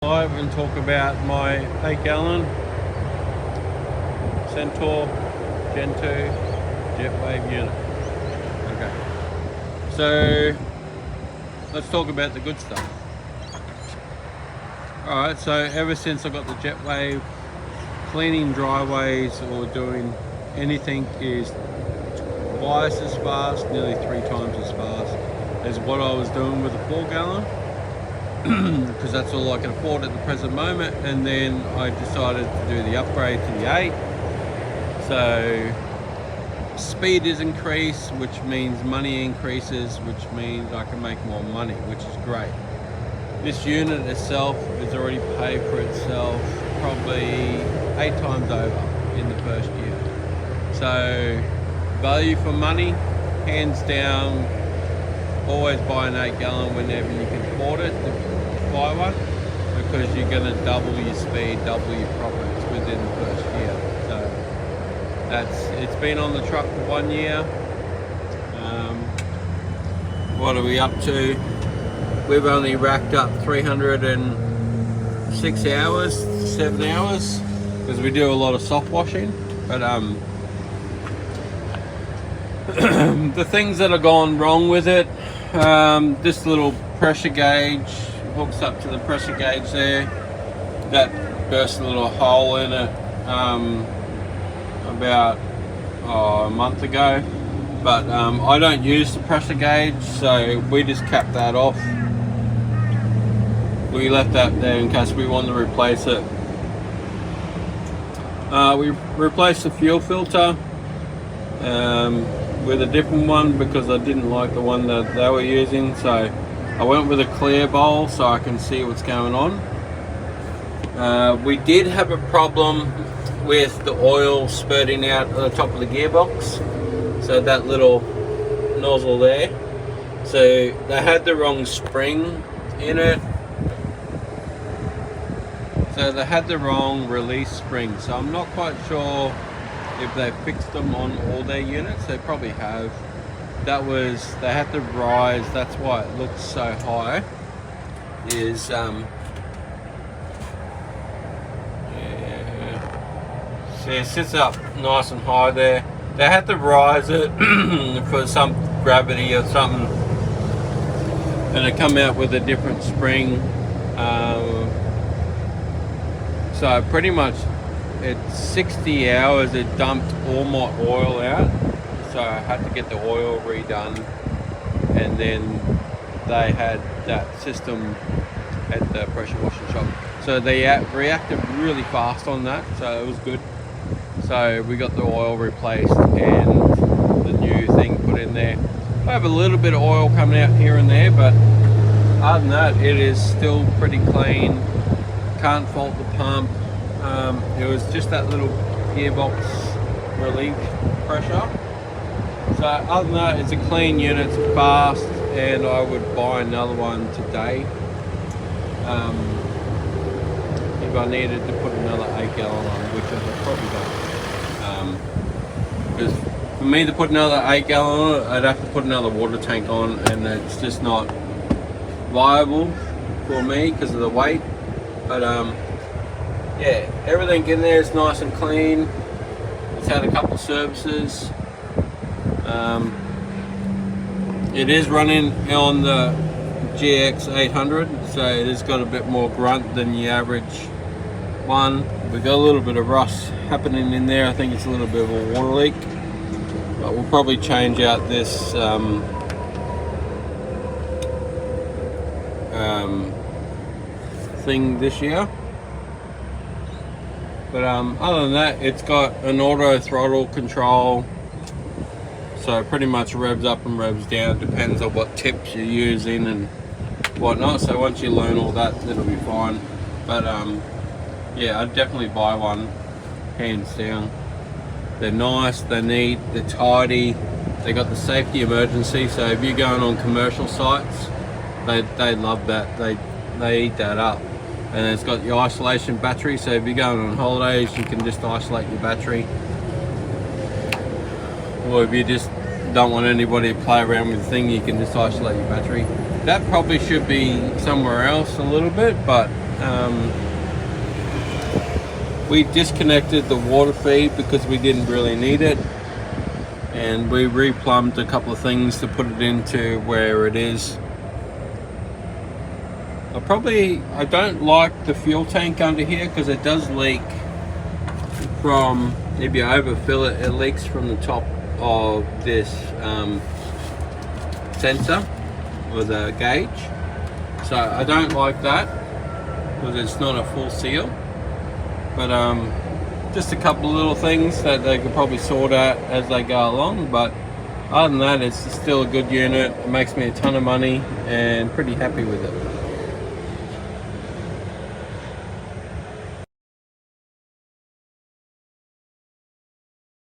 Live and talk about my 8-gallon Centaur Gen 2 JETWAVE unit. Okay, so let's talk about the good stuff. Alright, so ever since I got the JETWAVE, cleaning driveways or doing anything is twice as fast, nearly 3 times as fast as what I was doing with the 4-gallon. Because that's all I can afford at the present moment, and then I decided to do the upgrade to the 8. So speed is increased, which means money increases, which means I can make more money, which is great. This unit itself has already paid for itself probably 8 times over in the first year. So value for money, hands down. Always buy an 8-gallon whenever you can afford it to buy one, because you're going to double your speed, double your profits within the first year. So it's been on the truck for 1 year. What are we up to? We've only racked up 306 hours, 7 hours, because we do a lot of soft washing. But the things that have gone wrong with it, this little pressure gauge hooks up to the pressure gauge there. That burst a little hole in it about a month ago, but I don't use the pressure gauge, so we just capped that off. We left that there in case we want to replace it. We replaced the fuel filter with a different one because I didn't like the one that they were using, so I went with a clear bowl so I can see what's going on. We did have a problem with the oil spurting out at the top of the gearbox, so that little nozzle there, so they had the wrong spring in it, so they had the wrong release spring. So I'm not quite sure if they fixed them on all their units. They probably have. They had to rise, that's why it looks so high, is see, it sits up nice and high there. They had to rise it for some gravity or something, and it come out with a different spring. So pretty much at 60 hours it dumped all my oil out, so I had to get the oil redone, and then they had that system at the pressure washing shop, so they reacted really fast on that, so it was good. So we got the oil replaced and the new thing put in there. I have a little bit of oil coming out here and there, but other than that it is still pretty clean. Can't fault the pump. It was just that little gearbox relief pressure. So other than that, it's a clean unit, it's fast, and I would buy another one today. If I needed to put another 8-gallon on, which I probably don't. Because for me to put another 8-gallon on, I'd have to put another water tank on, and it's just not viable for me because of the weight. But yeah, everything in there is nice and clean. It's had a couple services. It is running on the GX 800, so it has got a bit more grunt than the average one. We got a little bit of rust happening in there. I think it's a little bit of a water leak, but we'll probably change out this thing this year. But other than that, it's got an auto throttle control, so pretty much revs up and revs down, depends on what tips you're using and whatnot. So once you learn all that, it'll be fine. But yeah, I'd definitely buy one, hands down. They're nice, they're neat, they're tidy. They got the safety emergency, so if you're going on commercial sites, they love that. They eat that up. And it's got your isolation battery, so if you're going on holidays, you can just isolate your battery. Or if you just don't want anybody to play around with the thing, you can just isolate your battery. That probably should be somewhere else a little bit, but We disconnected the water feed because we didn't really need it, and we replumbed a couple of things to put it into where it is. I don't like the fuel tank under here because it does leak from, if you overfill it, it leaks from the top of this sensor or the gauge. So I don't like that because it's not a full seal. But just a couple of little things that they could probably sort out as they go along. But other than that, it's still a good unit. It makes me a ton of money and pretty happy with it.